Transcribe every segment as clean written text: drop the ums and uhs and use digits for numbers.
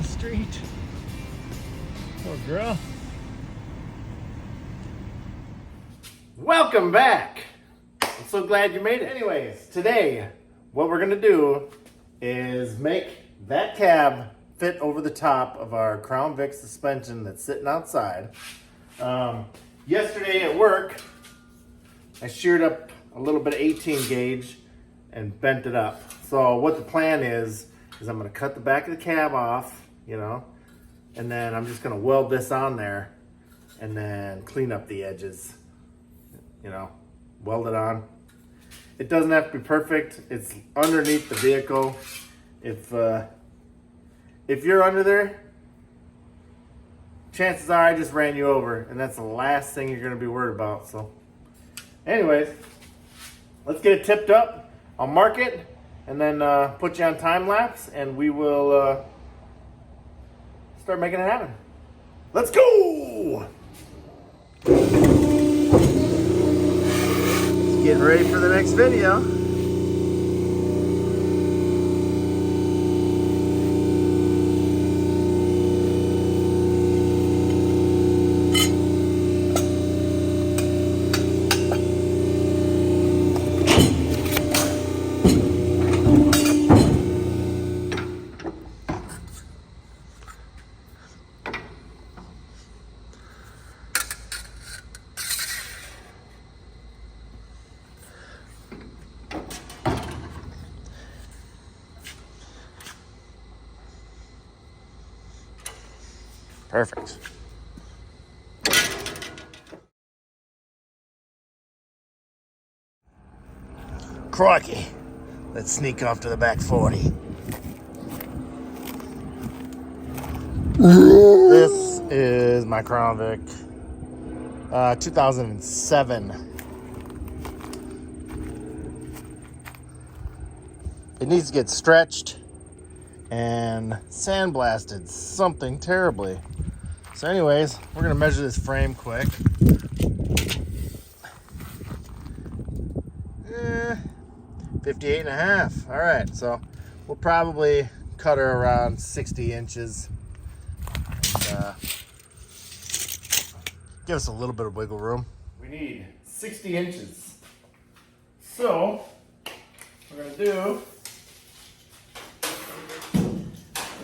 the street. Poor girl. Welcome back. I'm so glad you made it. Anyways, today what we're gonna do is make that cab fit over the top of our Crown Vic suspension that's sitting outside. Yesterday at work, I sheared up a little bit of 18 gauge and bent it up. So what the plan is I'm gonna cut the back of the cab off, you know, and then I'm just gonna weld this on there and then clean up the edges, you know, weld it on. It doesn't have to be perfect. It's underneath the vehicle. If you're under there, chances are I just ran you over, and that's the last thing you're gonna be worried about. So anyways, let's get it tipped up. I'll mark it and then put you on time lapse, and we will start making it happen. Let's go! Getting ready for the next video. Perfect. Crikey. Let's sneak off to the back 40. This is my Crown Vic, 2007. It needs to get stretched and sandblasted something terribly. So anyways, we're gonna measure this frame quick. 58 and a half. All right, so we'll probably cut her around 60 inches. And, give us a little bit of wiggle room. We need 60 inches. So what we're gonna do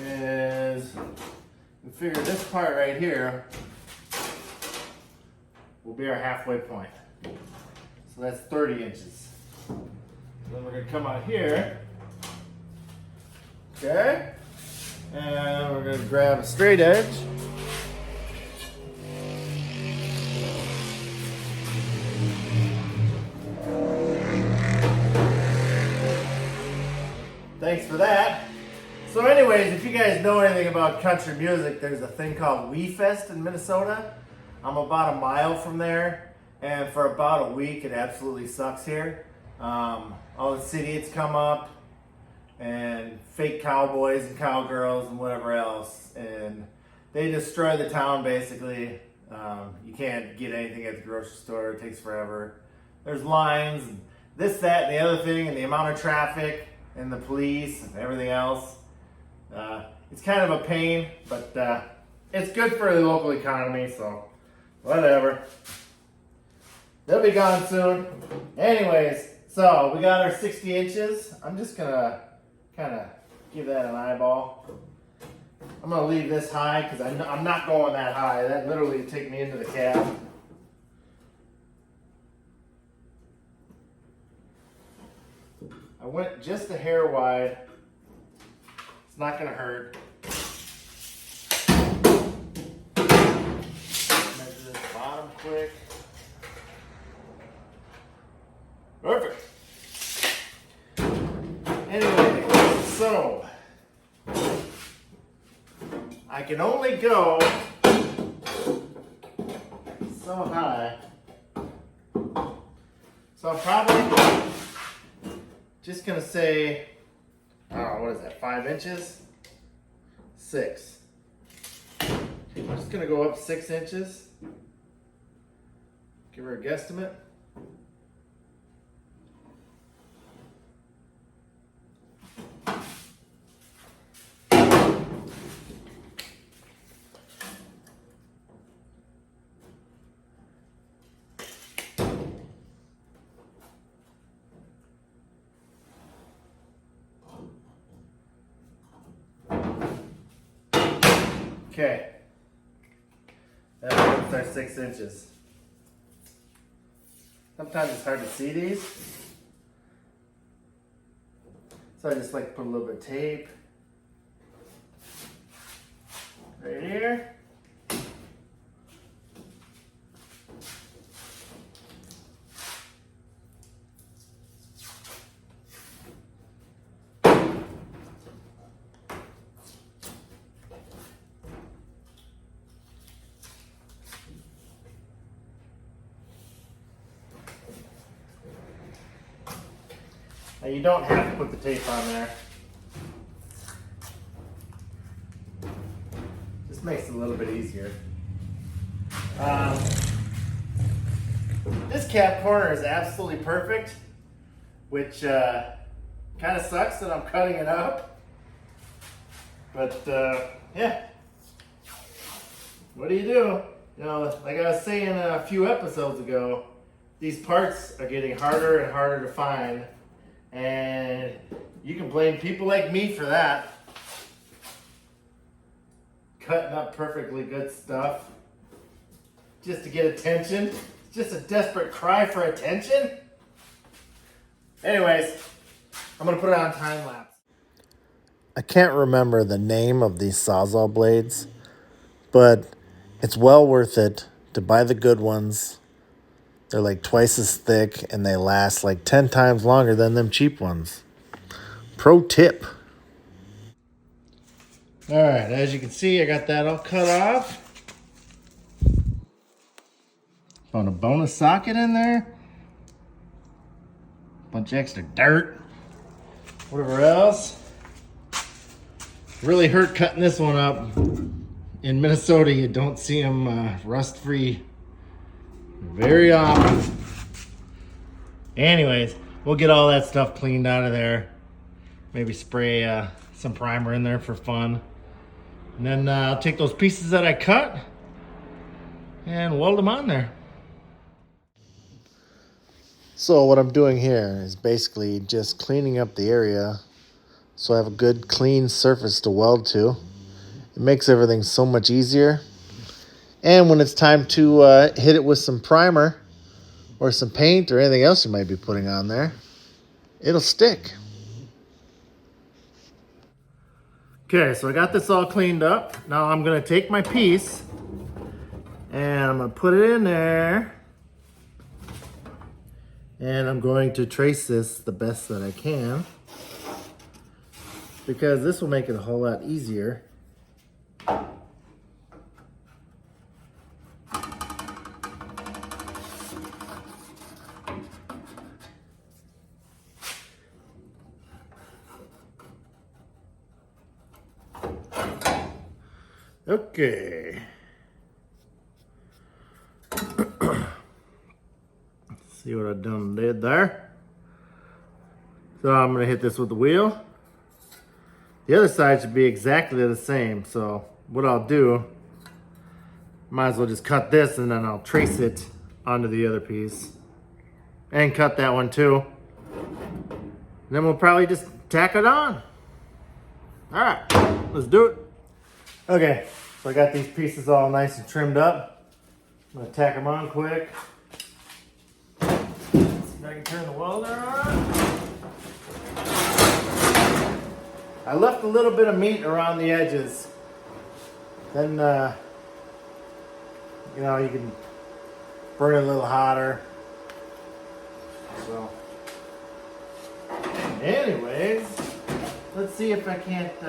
is we figure this part right here will be our halfway point. So that's 30 inches. Then we're gonna come out here, okay? And we're gonna grab a straight edge. Thanks for that. So anyways, if you guys know anything about country music, there's a thing called Wee Fest in Minnesota. I'm about a mile from there, and for about a week it absolutely sucks here. All the city idiots come up, and fake cowboys and cowgirls and whatever else, and they destroy the town basically. You can't get anything at the grocery store, it takes forever. There's lines, and this, that, and the other thing, and the amount of traffic, and the police, and everything else. It's kind of a pain, but it's good for the local economy, so whatever. They'll be gone soon. Anyways, so we got our 60 inches. I'm just gonna kind of give that an eyeball. I'm gonna leave this high because I'm not going that high. That literally would take me into the cab. I went just a hair wide. It's not gonna hurt. Measure this bottom quick. Perfect. Anyway, so I can only go so high. So I'm probably just gonna say, I don't know, what is that, 5 inches? 6. I'm just gonna go up 6 inches. Give her a guesstimate. Okay. That's our 6 inches. Sometimes it's hard to see these. So I just like to put a little bit of tape right here. Now you don't have to put the tape on there. Just makes it a little bit easier. This cap corner is absolutely perfect, which kind of sucks that I'm cutting it up. But yeah, what do? You know, like I was saying a few episodes ago, these parts are getting harder and harder to find. And you can blame people like me for that. Cutting up perfectly good stuff just to get attention. It's just a desperate cry for attention. Anyways, I'm gonna put it on time lapse. I can't remember the name of these Sawzall blades, but it's well worth it to buy the good ones. They're like twice as thick and they last like 10 times longer than them cheap ones. Pro tip. All right, as you can see, I got that all cut off. Found a bonus socket in there. Bunch of extra dirt. Whatever else. Really hurt cutting this one up. In Minnesota, you don't see them rust-free very often. Anyways, we'll get all that stuff cleaned out of there. Maybe spray some primer in there for fun. And then I'll take those pieces that I cut and weld them on there. So what I'm doing here is basically just cleaning up the area so I have a good clean surface to weld to. It makes everything so much easier. And when it's time to hit it with some primer or some paint or anything else you might be putting on there, it'll stick. Okay, so I got this all cleaned up. Now I'm gonna take my piece and I'm gonna put it in there. And I'm going to trace this the best that I can, because this will make it a whole lot easier. Okay. See what I did there? So I'm gonna hit this with the wheel. The other side should be exactly the same. So what I'll do, might as well just cut this and then I'll trace it onto the other piece. And cut that one too. And then we'll probably just tack it on. All right, let's do it. Okay, so I got these pieces all nice and trimmed up. I'm gonna tack them on quick. See if I can turn the welder on. I left a little bit of meat around the edges. Then, you know, you can burn it a little hotter. So, anyways, let's see if I can't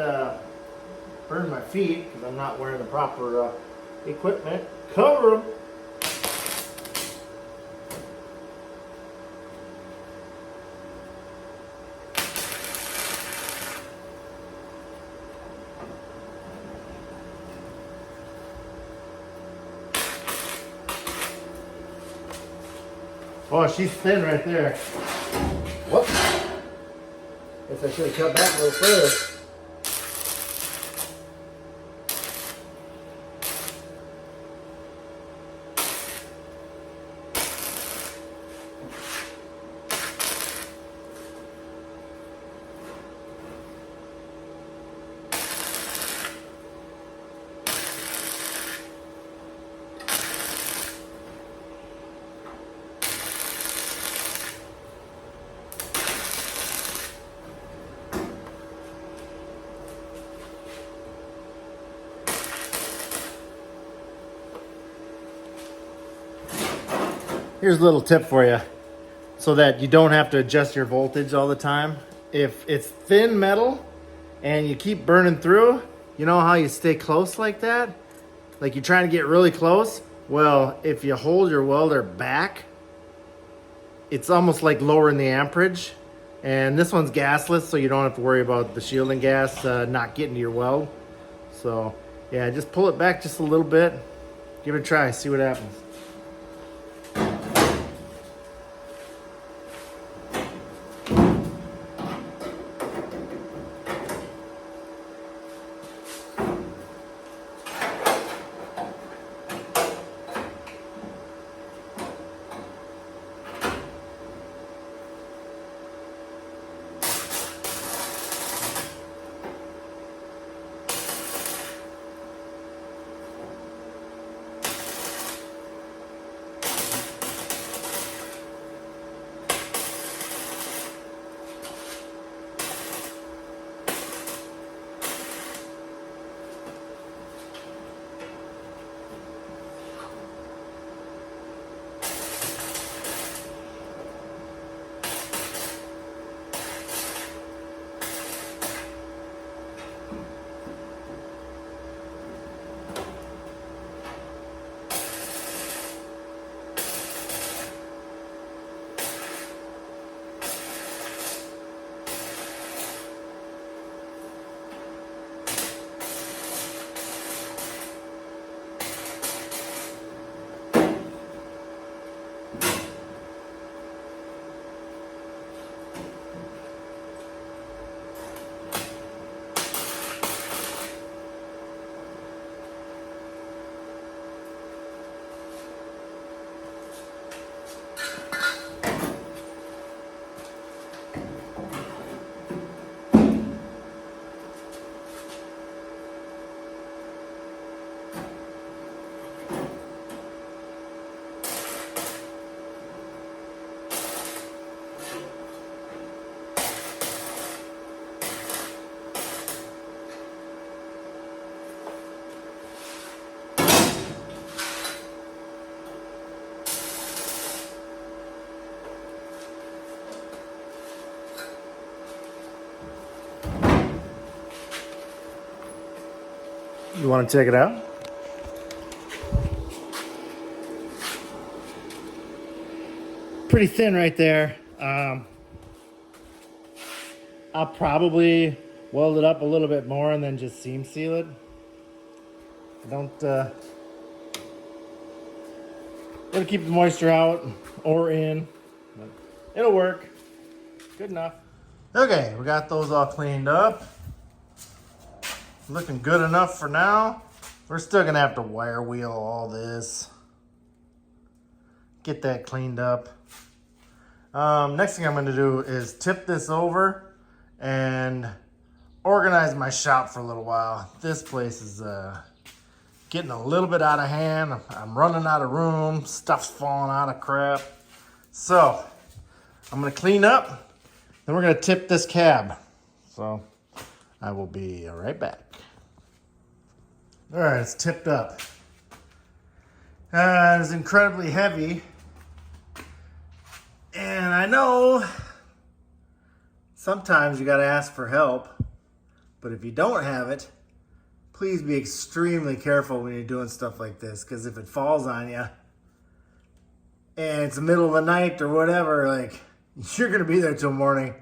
burn my feet because I'm not wearing the proper equipment. Cover them. Oh, she's thin right there. Whoops. Guess I should have cut back a little further. Here's a little tip for you so that you don't have to adjust your voltage all the time. If it's thin metal and you keep burning through, you know how you stay close like that? Like you're trying to get really close? Well, if you hold your welder back, it's almost like lowering the amperage. And this one's gasless, so you don't have to worry about the shielding gas not getting to your weld. So yeah, just pull it back just a little bit. Give it a try, see what happens. You want to check it out? Pretty thin right there. I'll probably weld it up a little bit more and then just seam seal it. It'll keep the moisture out or in, but it'll work. Good enough. Okay, we got those all cleaned up. Looking good enough for now. We're still gonna have to wire wheel all this. Get that cleaned up. Next thing I'm gonna do is tip this over and organize my shop for a little while. This place is getting a little bit out of hand. I'm running out of room. Stuff's falling out of crap. So I'm gonna clean up, then we're gonna tip this cab. So I will be right back. All right, it's tipped up. It's incredibly heavy. And I know sometimes you gotta ask for help, but if you don't have it, please be extremely careful when you're doing stuff like this, because if it falls on you and it's the middle of the night or whatever, like, you're gonna be there till morning.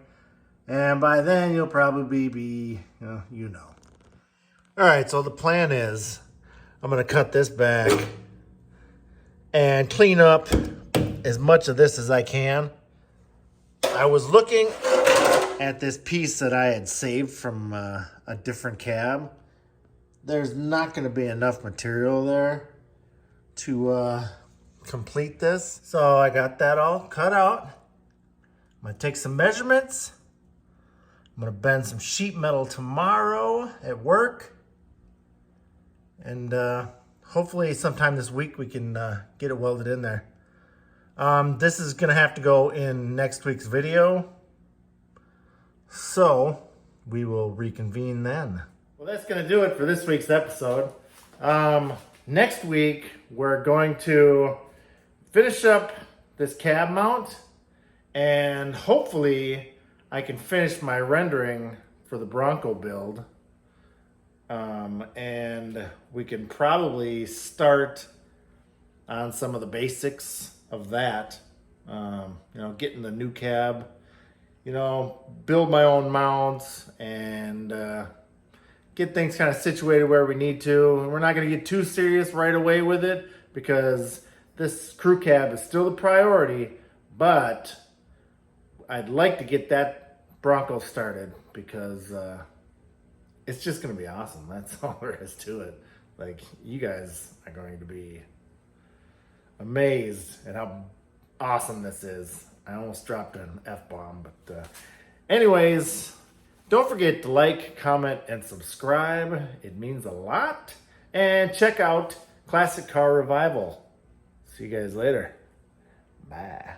And by then you'll probably be, you know. All right, so the plan is I'm gonna cut this back and clean up as much of this as I can. I was looking at this piece that I had saved from a different cab. There's not gonna be enough material there to complete this. So I got that all cut out. I'm gonna take some measurements. I'm gonna bend some sheet metal tomorrow at work. And hopefully sometime this week we can get it welded in there. This is gonna have to go in next week's video. So we will reconvene then. Well, that's gonna do it for this week's episode. Next week, we're going to finish up this cab mount, and hopefully I can finish my rendering for the Bronco build. And we can probably start on some of the basics of that. Getting the new cab, build my own mounts and get things kind of situated where we need to. And we're not going to get too serious right away with it because this crew cab is still the priority, but I'd like to get that Bronco started because it's just going to be awesome. That's all there is to it. Like, you guys are going to be amazed at how awesome this is. I almost dropped an F-bomb, but anyways, don't forget to like, comment, and subscribe. It means a lot. And check out Classic Car Revival. See you guys later. Bye.